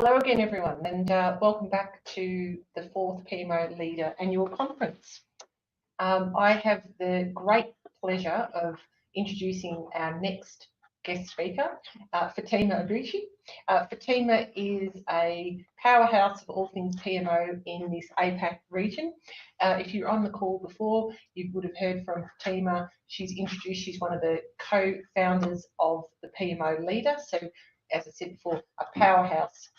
Hello again, everyone, and welcome back to the 4th PMO Leader Annual Conference. I have the great pleasure of introducing our next guest speaker, Fatima Abuchi. Fatima is a powerhouse of all things PMO in this APAC region. If you're on the call before, you would have heard from Fatima. She's one of the co-founders of the PMO Leader. So, as I said before, a powerhouse.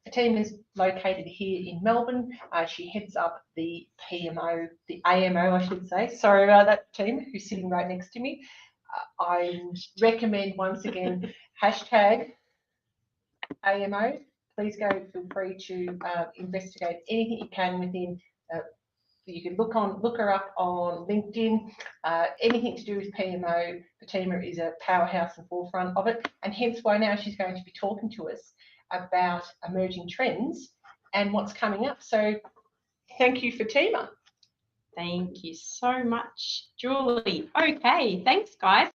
Fatima is located here in Melbourne. She heads up the PMO, the AMO, I should say. Sorry about that, Fatima, who's sitting right next to me. I recommend once again hashtag AMO. Please go, feel free to investigate anything you can within. You can look her up on LinkedIn. Anything to do with PMO, Fatima is a powerhouse and forefront of it, and hence why now she's going to be talking to us about emerging trends and what's coming up. So thank you, Fatima. Thank you so much, Julie. Okay, thanks, guys.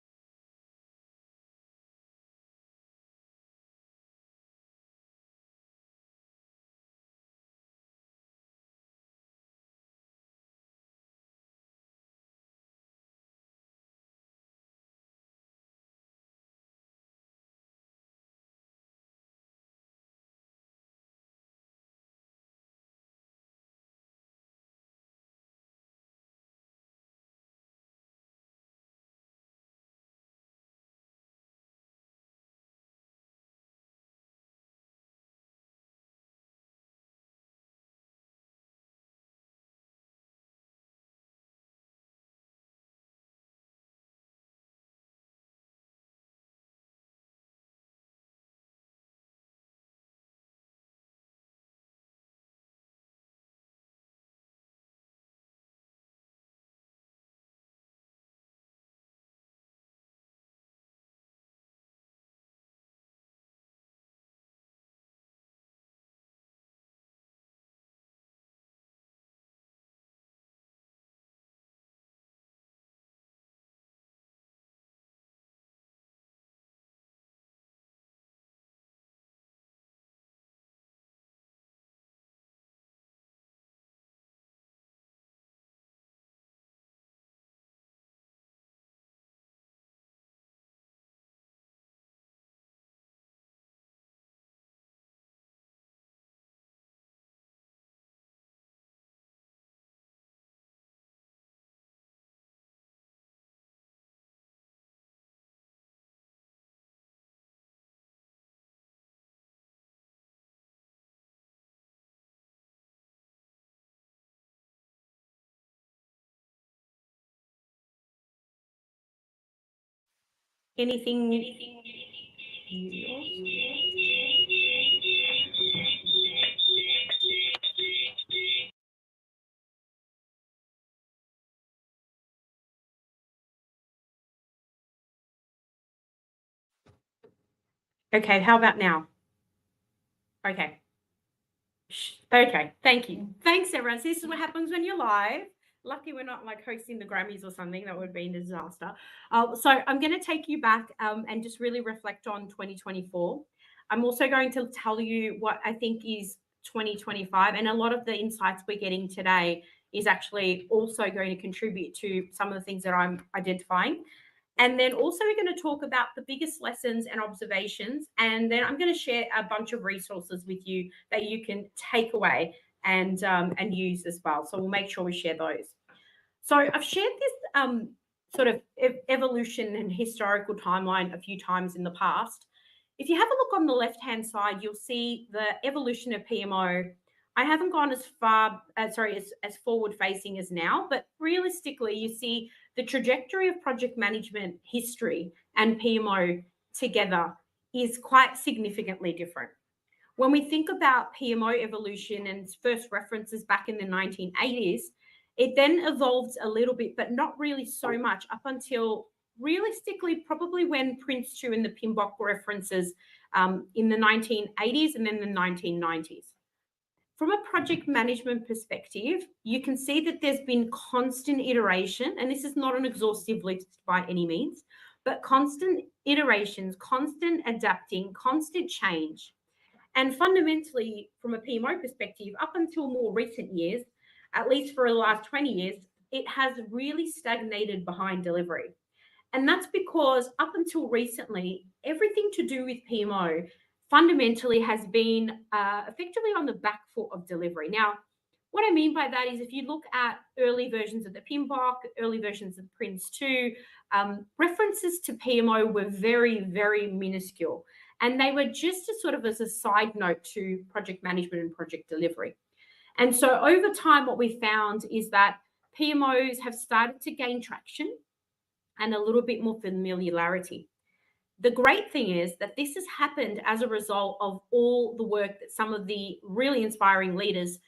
Anything Okay, how about now? Okay. Okay, thank you. Thanks, everyone. So this is what happens when you're live. Lucky we're not like hosting the Grammys or something. That would be a disaster. So I'm going to take you back and just really reflect on 2024. I'm also going to tell you what I think is 2025. And a lot of the insights we're getting today is actually also going to contribute to some of the things that I'm identifying. And then also we're going to talk about the biggest lessons and observations. And then I'm going to share a bunch of resources with you that you can take away and use as well. So we'll make sure we share those. So I've shared this sort of evolution and historical timeline a few times in the past. If you have a look on the left-hand side, you'll see the evolution of PMO. I haven't gone as far, as forward-facing as now, but realistically, you see the trajectory of project management history and PMO together is quite significantly different. When we think about PMO evolution and first references back in the 1980s, it then evolved a little bit, but not really so much up until realistically probably when Prince 2 and the PMBOK references in the 1980s and then the 1990s. From a project management perspective, you can see that there's been constant iteration, and this is not an exhaustive list by any means, but constant iterations, constant adapting, constant change. And fundamentally, from a PMO perspective, up until more recent years, at least for the last 20 years, it has really stagnated behind delivery. And that's because up until recently, everything to do with PMO fundamentally has been effectively on the back foot of delivery. Now, what I mean by that is if you look at early versions of the PMBOK, early versions of Prince 2, references to PMO were very, very minuscule. And they were just as a side note to project management and project delivery. And so over time, what we found is that PMOs have started to gain traction and a little bit more familiarity. The great thing is that this has happened as a result of all the work that some of the really inspiring leaders,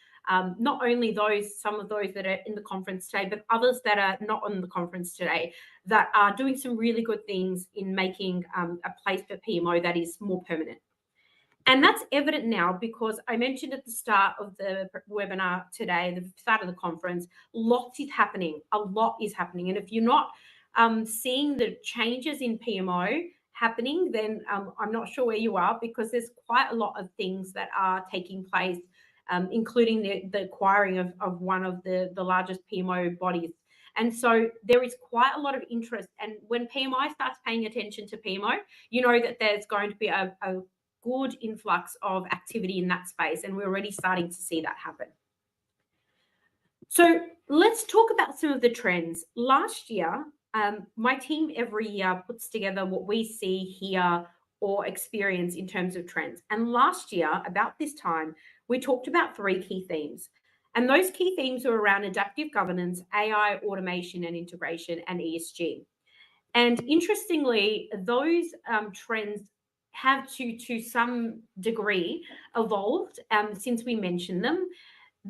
not only some of those that are in the conference today, but others that are not on the conference today, that are doing some really good things in making a place for PMO that is more permanent. And that's evident now because I mentioned at the start of the webinar today, the start of the conference, lots is happening. A lot is happening. And if you're not seeing the changes in PMO happening, then I'm not sure where you are, because there's quite a lot of things that are taking place, including the acquiring of one of the largest PMO bodies. And so there is quite a lot of interest. And when PMI starts paying attention to PMO, you know that there's going to be a good influx of activity in that space. And we're already starting to see that happen. So let's talk about some of the trends. Last year, my team every year puts together what we see, hear, or experience in terms of trends. And last year, about this time, we talked about 3 key themes. And those key themes are around adaptive governance, AI, automation and integration, and ESG. And interestingly, those trends have to some degree evolved since we mentioned them.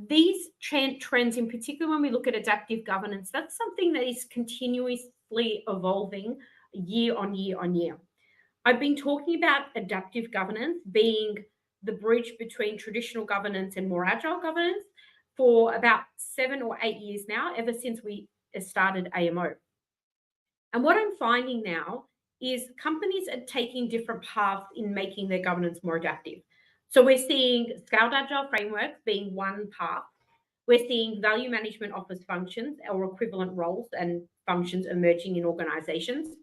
These trends, in particular, when we look at adaptive governance, that's something that is continuously evolving year on year on year. I've been talking about adaptive governance being the bridge between traditional governance and more agile governance for about 7 or 8 years now, ever since we started AMO. And what I'm finding now is companies are taking different paths in making their governance more adaptive. So we're seeing scaled agile frameworks being one path. We're seeing value management office functions or equivalent roles and functions emerging in organizations.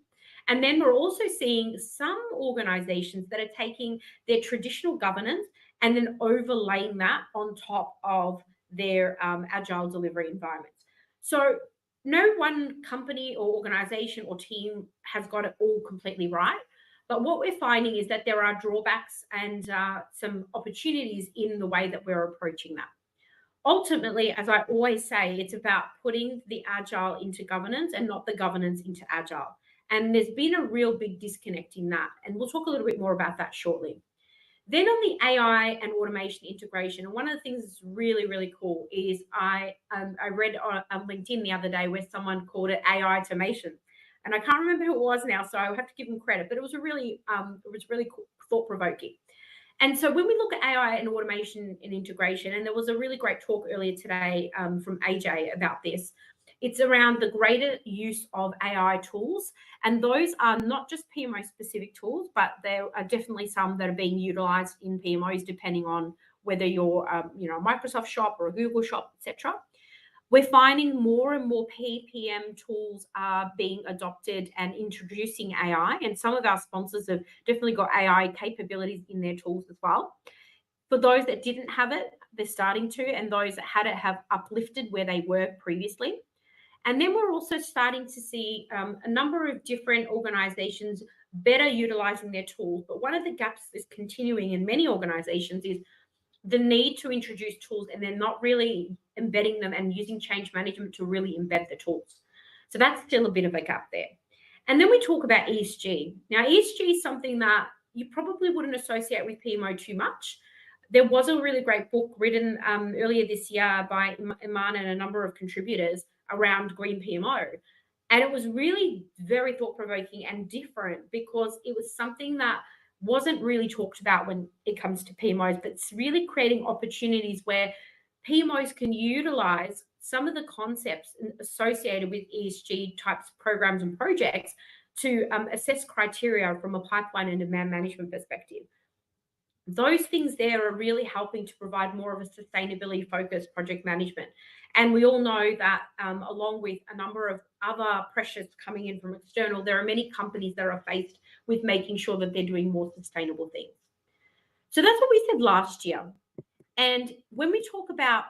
And then we're also seeing some organizations that are taking their traditional governance and then overlaying that on top of their agile delivery environments. So no one company or organization or team has got it all completely right. But what we're finding is that there are drawbacks and some opportunities in the way that we're approaching that. Ultimately, as I always say, it's about putting the agile into governance and not the governance into agile. And there's been a real big disconnect in that. And we'll talk a little bit more about that shortly. Then on the AI and automation integration, and one of the things that's really, really cool is I read on LinkedIn the other day where someone called it AI automation. And I can't remember who it was now, so I will have to give them credit, but it was really cool, thought-provoking. And so when we look at AI and automation and integration, and there was a really great talk earlier today from AJ about this, it's around the greater use of AI tools. And those are not just PMO specific tools, but there are definitely some that are being utilized in PMOs, depending on whether you're a Microsoft shop or a Google shop, etc. We're finding more and more PPM tools are being adopted and introducing AI. And some of our sponsors have definitely got AI capabilities in their tools as well. For those that didn't have it, they're starting to, and those that had it have uplifted where they were previously. And then we're also starting to see a number of different organizations better utilizing their tools. But one of the gaps that's continuing in many organizations is the need to introduce tools and they're not really embedding them and using change management to really embed the tools. So that's still a bit of a gap there. And then we talk about ESG. Now, ESG is something that you probably wouldn't associate with PMO too much. There was a really great book written earlier this year by Iman and a number of contributors around green PMO. And it was really very thought-provoking and different because it was something that wasn't really talked about when it comes to PMOs, but it's really creating opportunities where PMOs can utilize some of the concepts associated with ESG types of programs and projects to assess criteria from a pipeline and demand management perspective. Those things there are really helping to provide more of a sustainability focused project management. And we all know that along with a number of other pressures coming in from external, there are many companies that are faced with making sure that they're doing more sustainable things. So that's what we said last year. And when we talk about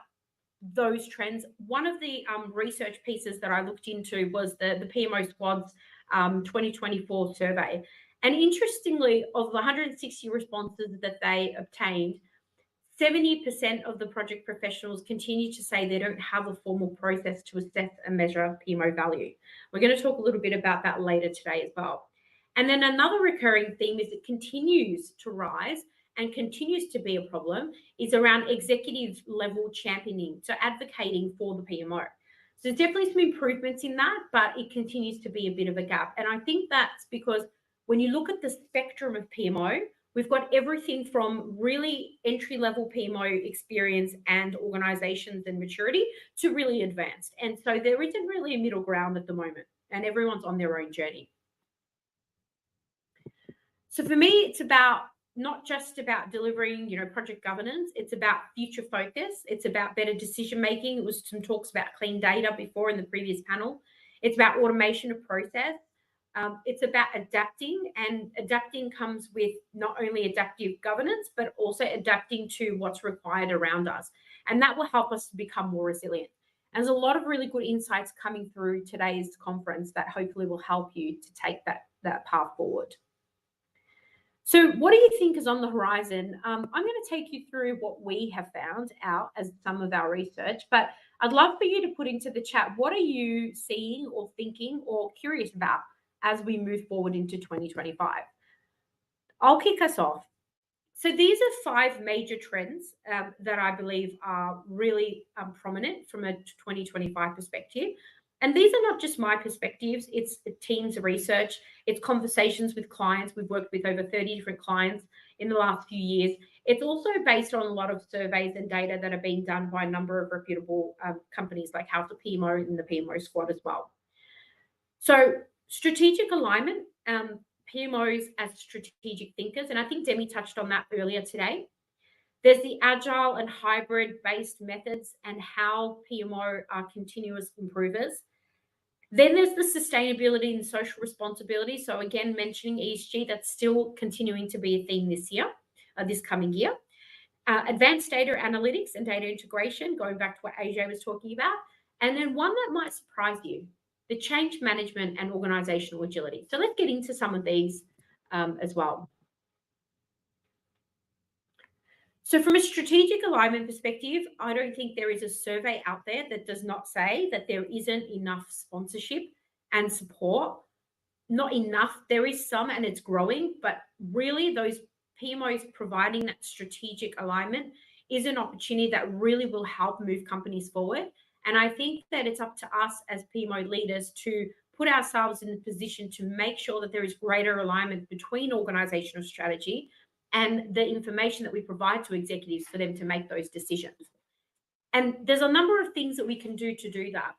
those trends, one of the research pieces that I looked into was the PMO Squad's 2024 survey. And interestingly, of the 160 responses that they obtained, 70% of the project professionals continue to say they don't have a formal process to assess and measure PMO value. We're going to talk a little bit about that later today as well. And then another recurring theme is it continues to rise and continues to be a problem is around executive level championing, so advocating for the PMO. So there's definitely some improvements in that, but it continues to be a bit of a gap. And I think that's because when you look at the spectrum of PMO, we've got everything from really entry-level PMO experience and organizations and maturity to really advanced. And so there isn't really a middle ground at the moment, and everyone's on their own journey. So for me, it's about not just about delivering, project governance. It's about future focus. It's about better decision making. It was some talks about clean data before in the previous panel. It's about automation of process. It's about adapting, and adapting comes with not only adaptive governance, but also adapting to what's required around us. And that will help us to become more resilient. And there's a lot of really good insights coming through today's conference that hopefully will help you to take that path forward. So what do you think is on the horizon? I'm going to take you through what we have found out as some of our research, but I'd love for you to put into the chat, what are you seeing or thinking or curious about as we move forward into 2025? I'll kick us off. So these are 5 major trends that I believe are really prominent from a 2025 perspective. And these are not just my perspectives, it's the team's research, it's conversations with clients. We've worked with over 30 different clients in the last few years. It's also based on a lot of surveys and data that are being done by a number of reputable companies like House of PMO and the PMO Squad as well. So strategic alignment, PMOs as strategic thinkers, and I think Demi touched on that earlier today. There's the agile and hybrid-based methods and how PMO are continuous improvers. Then there's the sustainability and social responsibility. So again, mentioning ESG, that's still continuing to be a theme this year, this coming year. Advanced data analytics and data integration, going back to what AJ was talking about. And then one that might surprise you, the change management and organizational agility. So let's get into some of these as well. So from a strategic alignment perspective, I don't think there is a survey out there that does not say that there isn't enough sponsorship and support. Not enough. There is some and it's growing, but really those PMOs providing that strategic alignment is an opportunity that really will help move companies forward. And I think that it's up to us as PMO leaders to put ourselves in a position to make sure that there is greater alignment between organizational strategy and the information that we provide to executives for them to make those decisions. And there's a number of things that we can do to do that.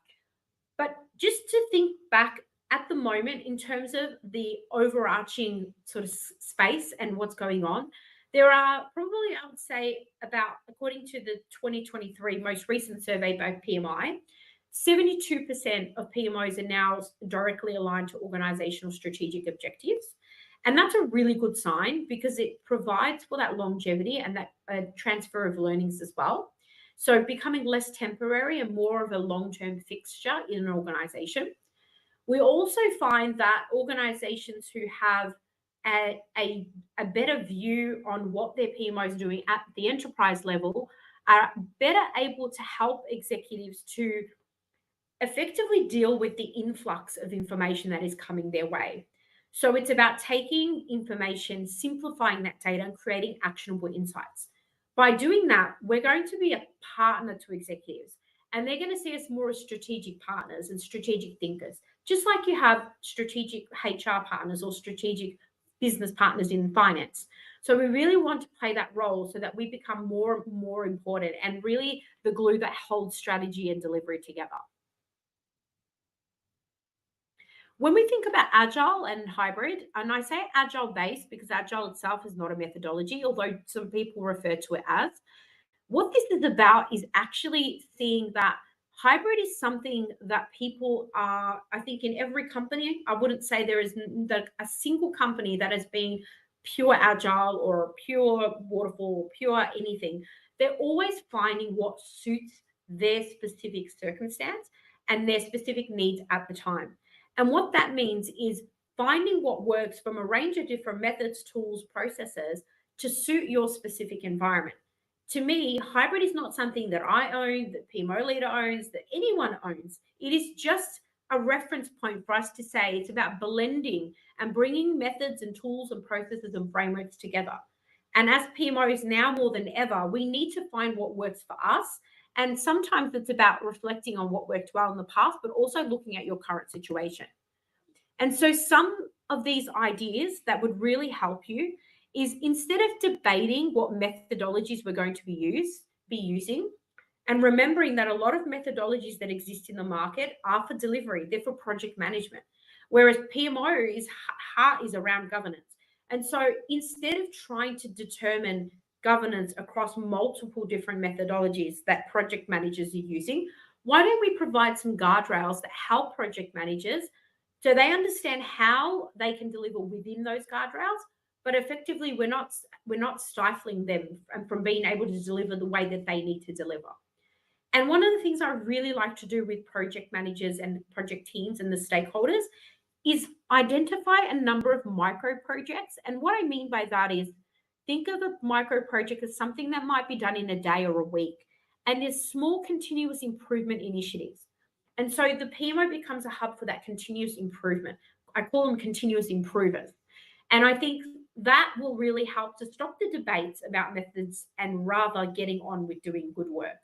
But just to think back at the moment in terms of the overarching sort of space and what's going on, there are probably, I would say, about, according to the 2023 most recent survey by PMI, 72% of PMOs are now directly aligned to organizational strategic objectives. And that's a really good sign because it provides for that longevity and that transfer of learnings as well. So becoming less temporary and more of a long-term fixture in an organization. We also find that organizations who have a better view on what their PMO is doing at the enterprise level are better able to help executives to effectively deal with the influx of information that is coming their way. So it's about taking information, simplifying that data, and creating actionable insights. By doing that, we're going to be a partner to executives, and they're going to see us more as strategic partners and strategic thinkers, just like you have strategic HR partners or strategic business partners in finance. So we really want to play that role so that we become more and more important and really the glue that holds strategy and delivery together. When we think about agile and hybrid, and I say agile based because agile itself is not a methodology, although some people refer to it as, what this is about is actually seeing that hybrid is something that people are, I think in every company, I wouldn't say there is a single company that has been pure agile or pure waterfall, pure anything. They're always finding what suits their specific circumstance and their specific needs at the time. And what that means is finding what works from a range of different methods, tools, processes to suit your specific environment. To me, hybrid is not something that I own, that PMO leader owns, that anyone owns. It is just a reference point for us to say it's about blending and bringing methods and tools and processes and frameworks together. And as PMOs now more than ever, we need to find what works for us. And sometimes it's about reflecting on what worked well in the past, but also looking at your current situation. And so some of these ideas that would really help you is, instead of debating what methodologies we're going to be using, and remembering that a lot of methodologies that exist in the market are for delivery, they're for project management, whereas PMO heart is around governance. And so instead of trying to determine governance across multiple different methodologies that project managers are using, why don't we provide some guardrails that help project managers so they understand how they can deliver within those guardrails, but effectively we're not stifling them from being able to deliver the way that they need to deliver. And one of the things I really like to do with project managers and project teams and the stakeholders is identify a number of micro projects. And what I mean by that is, think of a micro project as something that might be done in a day or a week, and there's small continuous improvement initiatives. And so the PMO becomes a hub for that continuous improvement. I call them continuous improvers. And I think that will really help to stop the debates about methods and rather getting on with doing good work.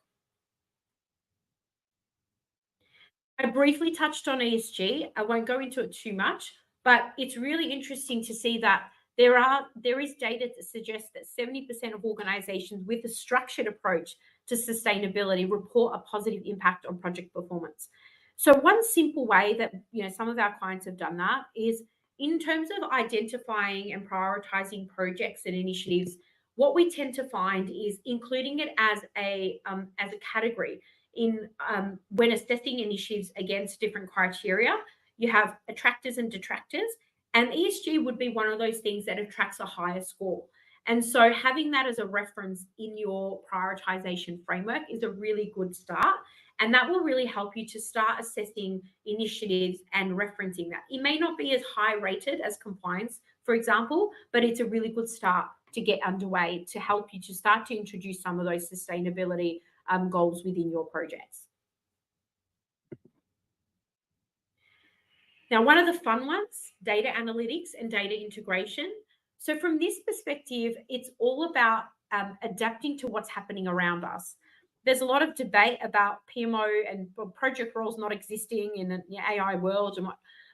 I briefly touched on ESG. I won't go into it too much, but it's really interesting to see that there is data that suggests that 70% of organizations with a structured approach to sustainability report a positive impact on project performance. So one simple way that some of our clients have done that is, in terms of identifying and prioritizing projects and initiatives, what we tend to find is including it as a category in when assessing initiatives against different criteria. You have attractors and detractors, and ESG would be one of those things that attracts a higher score. And so having that as a reference in your prioritization framework is a really good start. And that will really help you to start assessing initiatives and referencing that. It may not be as high rated as compliance, for example, but it's a really good start to get underway to help you to start to introduce some of those sustainability goals within your projects. Now, one of the fun ones, data analytics and data integration. So from this perspective, it's all about adapting to what's happening around us. There's a lot of debate about PMO and project roles not existing in an AI world,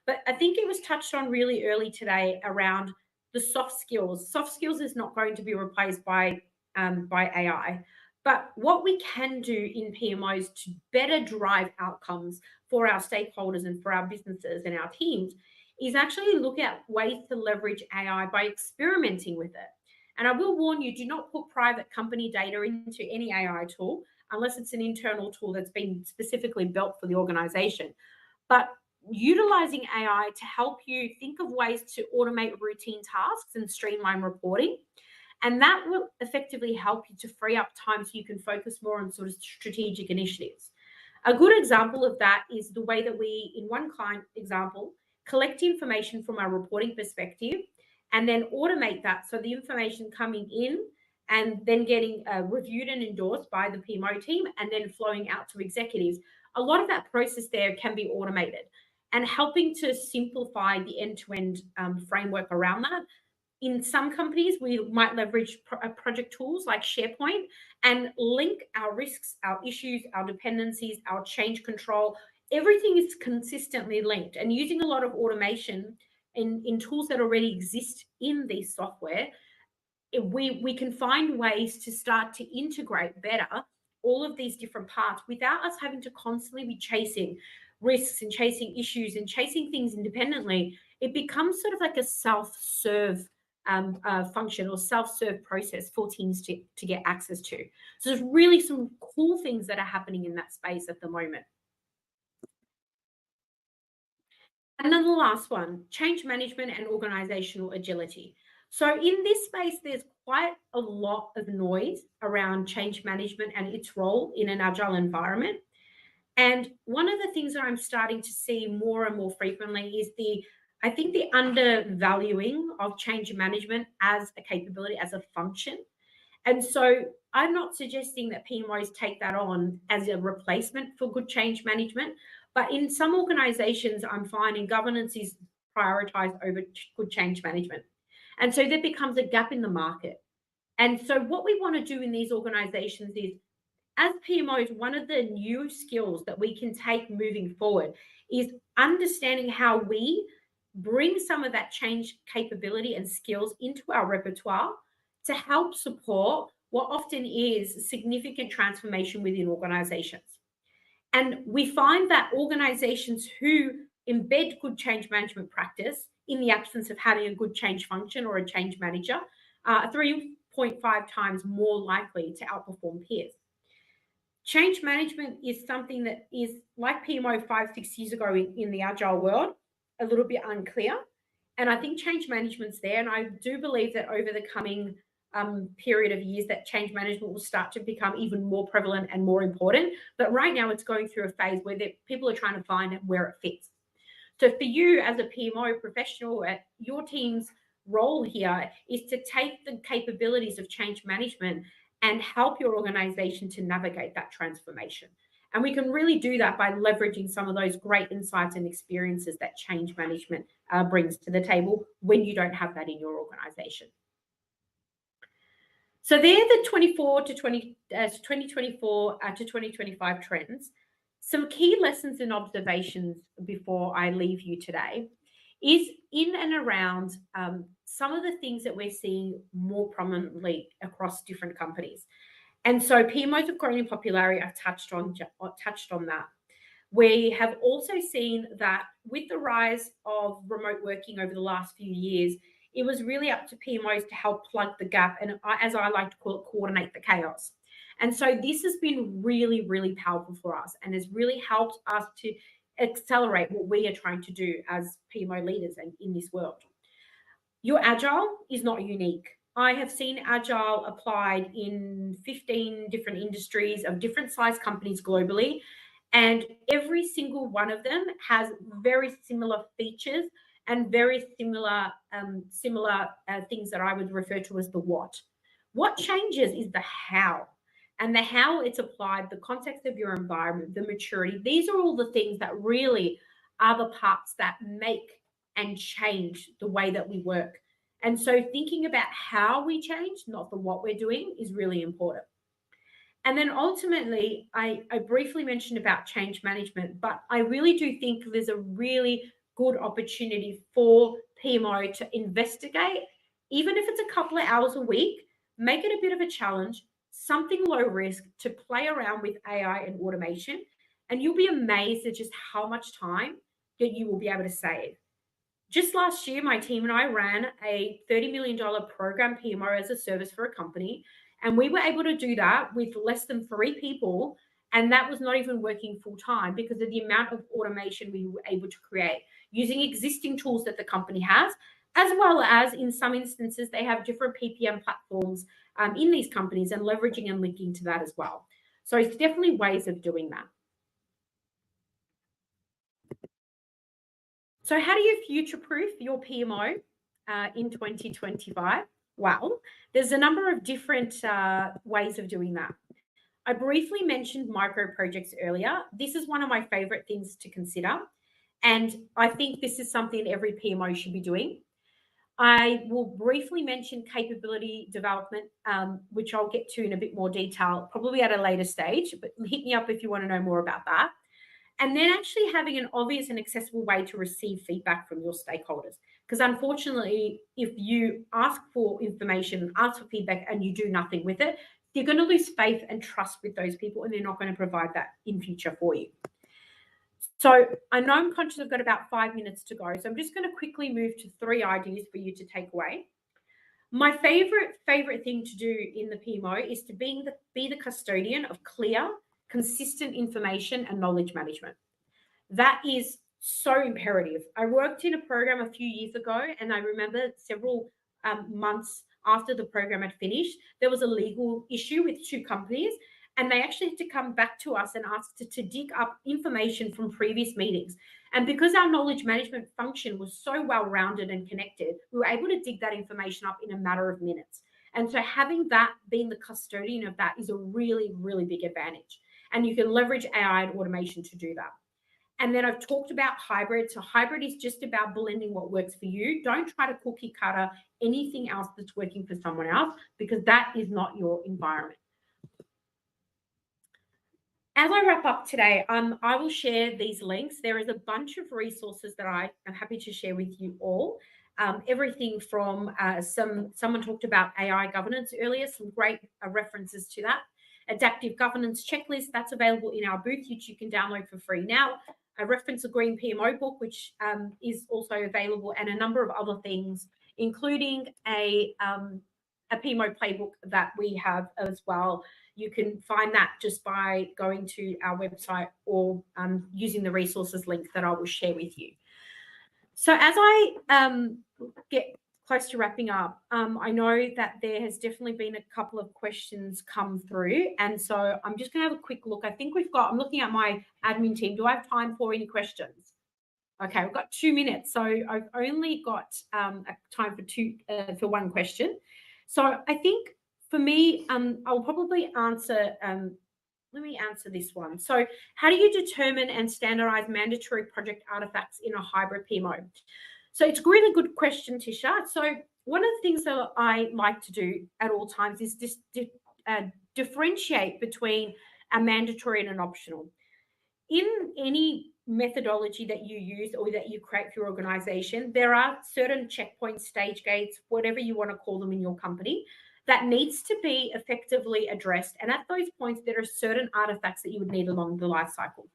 but I think it was touched on really early today around the soft skills. Soft skills is not going to be replaced by AI. But what we can do in PMOs to better drive outcomes for our stakeholders and for our businesses and our teams is actually look at ways to leverage AI by experimenting with it. And I will warn you, do not put private company data into any AI tool unless it's an internal tool that's been specifically built for the organization. But utilizing AI to help you think of ways to automate routine tasks and streamline reporting. And that will effectively help you to free up time so you can focus more on sort of strategic initiatives. A good example of that is the way that we, in one client example, collect information from our reporting perspective and then automate that. So the information coming in and then getting reviewed and endorsed by the PMO team and then flowing out to executives. A lot of that process there can be automated, and helping to simplify the end-to-end framework around that. In some companies, we might leverage project tools like SharePoint and link our risks, our issues, our dependencies, our change control. Everything is consistently linked, and using a lot of automation in tools that already exist in these software, we can find ways to start to integrate better all of these different parts without us having to constantly be chasing risks and chasing issues and chasing things independently, it becomes sort of like a self-serve function or self-serve process for teams to get access to. So there's really some cool things that are happening in that space at the moment. And then the last one, change management and organizational agility. So in this space, there's quite a lot of noise around change management and its role in an agile environment. And one of the things that I'm starting to see more and more frequently is I think the undervaluing of change management as a capability, as a function. And so I'm not suggesting that PMOs take that on as a replacement for good change management, but in some organizations, I'm finding governance is prioritized over good change management. And so there becomes a gap in the market. And so what we want to do in these organizations is, as PMOs, one of the new skills that we can take moving forward is understanding how we bring some of that change capability and skills into our repertoire to help support what often is significant transformation within organizations. And we find that organizations who embed good change management practice in the absence of having a good change function or a change manager are 3.5 times more likely to outperform peers. Change management is something that is, like PMO 5-6 years ago in the agile world, a little bit unclear. And I think change management's there. And I do believe that over the coming period of years that change management will start to become even more prevalent and more important. But right now it's going through a phase where people are trying to find where it fits. So for you as a PMO professional, your team's role here is to take the capabilities of change management and help your organization to navigate that transformation. And we can really do that by leveraging some of those great insights and experiences that change management brings to the table when you don't have that in your organization. So they're the 2024 to 2025 trends. Some key lessons and observations before I leave you today is in and around some of the things that we're seeing more prominently across different companies. And so PMOs have grown in popularity. I've touched on that. We have also seen that with the rise of remote working over the last few years, it was really up to PMOs to help plug the gap and, as I like to call it, coordinate the chaos. And so this has been really, really powerful for us and has really helped us to accelerate what we are trying to do as PMO leaders and in this world. Your agile is not unique. I have seen agile applied in 15 different industries of different size companies globally, and every single one of them has very similar features and very similar things that I would refer to as the what. What changes is the how. And the how it's applied, the context of your environment, the maturity. These are all the things that really are the parts that make and change the way that we work. And so thinking about how we change, not the what we're doing, is really important. And then ultimately, I briefly mentioned about change management, but I really do think there's a really good opportunity for PMO to investigate, even if it's a couple of hours a week, make it a bit of a challenge, something low risk to play around with AI and automation. And you'll be amazed at just how much time that you will be able to save. Just last year, my team and I ran a $30 million program PMO as a service for a company. And we were able to do that with less than 3 people. And that was not even working full time because of the amount of automation we were able to create using existing tools that the company has, as well as in some instances, they have different PPM platforms in these companies and leveraging and linking to that as well. So it's definitely ways of doing that. So how do you future-proof your PMO in 2025? Well, there's a number of different ways of doing that. I briefly mentioned micro projects earlier. This is one of my favorite things to consider. And I think this is something every PMO should be doing. I will briefly mention capability development, which I'll get to in a bit more detail, probably at a later stage, but hit me up if you want to know more about that. And then actually having an obvious and accessible way to receive feedback from your stakeholders. Because unfortunately, if you ask for information, ask for feedback, and you do nothing with it, you're going to lose faith and trust with those people, and they're not going to provide that in future for you. So I know I'm conscious I've got about 5 minutes to go. So I'm just going to quickly move to 3 ideas for you to take away. My favorite thing to do in the PMO is to be the custodian of clear, consistent information and knowledge management. That is so imperative. I worked in a program a few years ago, and I remember several months after the program had finished, there was a legal issue with 2 companies, and they actually had to come back to us and ask to dig up information from previous meetings. And because our knowledge management function was so well-rounded and connected, we were able to dig that information up in a matter of minutes. And so having that, being the custodian of that, is a really, really big advantage. And you can leverage AI and automation to do that. And then I've talked about hybrid. So hybrid is just about blending what works for you. Don't try to cookie cutter anything else that's working for someone else, because that is not your environment. As I wrap up today, I will share these links. There is a bunch of resources that I am happy to share with you all. Everything from someone talked about AI governance earlier, some great references to that. Adaptive governance checklist, that's available in our booth, which you can download for free now. I reference a green PMO book, which is also available, and a number of other things, including a PMO playbook that we have as well. You can find that just by going to our website or using the resources link that I will share with you. So as I get close to wrapping up, I know that there has definitely been a couple of questions come through. And so I'm just going to have a quick look. I think I'm looking at my admin team. Do I have time for any questions? Okay, we've got 2 minutes. So I've only got time for 1 question. So I think for me, I'll probably answer, let me answer this one. So how do you determine and standardize mandatory project artifacts in a hybrid PMO? So it's a really good question, Tisha. So one of the things that I like to do at all times is just differentiate between a mandatory and an optional. In any methodology that you use or that you create for your organization, there are certain checkpoints, stage gates, whatever you want to call them in your company, that needs to be effectively addressed. And at those points, there are certain artifacts that you would need along the life cycle.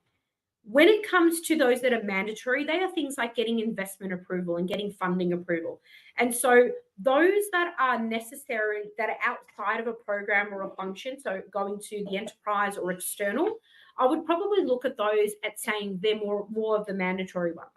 When it comes to those that are mandatory, they are things like getting investment approval and getting funding approval. And so those that are necessary, that are outside of a program or a function, so going to the enterprise or external, I would probably look at those at saying they're more of the mandatory ones.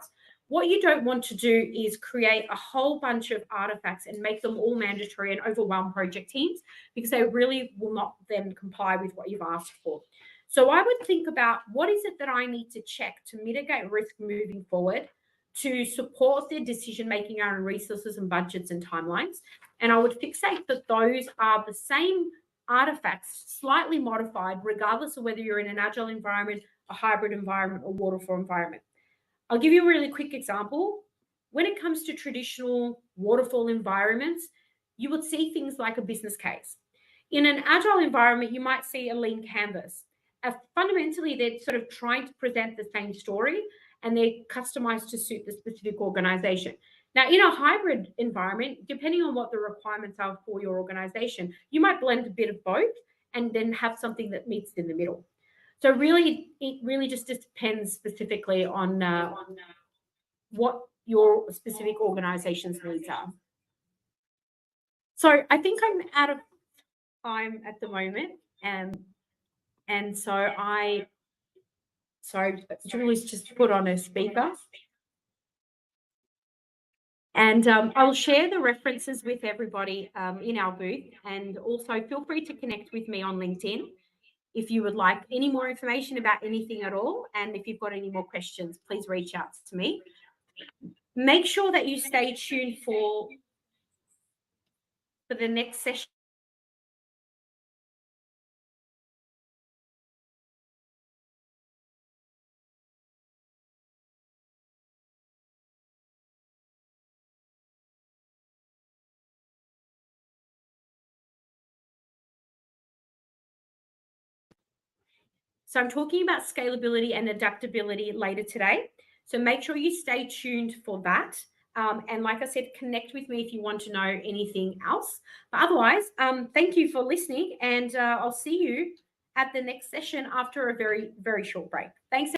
What you don't want to do is create a whole bunch of artifacts and make them all mandatory and overwhelm project teams, because they really will not then comply with what you've asked for. So I would think about, what is it that I need to check to mitigate risk moving forward, to support their decision-making around resources and budgets and timelines. And I would fixate that those are the same artifacts, slightly modified, regardless of whether you're in an agile environment, a hybrid environment, or waterfall environment. I'll give you a really quick example. When it comes to traditional waterfall environments, you would see things like a business case. In an agile environment, you might see a lean canvas. Fundamentally, they're sort of trying to present the same story, and they're customized to suit the specific organization. Now, in a hybrid environment, depending on what the requirements are for your organization, you might blend a bit of both and then have something that meets in the middle. So really, it really just depends specifically on what your specific organization's needs are. So I think I'm out of time at the moment. And so Julie's just put on a speaker. And I'll share the references with everybody in our booth. And also feel free to connect with me on LinkedIn if you would like any more information about anything at all. And if you've got any more questions, please reach out to me. Make sure that you stay tuned for the next session. So I'm talking about scalability and adaptability later today. So make sure you stay tuned for that. And like I said, connect with me if you want to know anything else. But otherwise, thank you for listening, and I'll see you at the next session after a very, very short break. Thanks.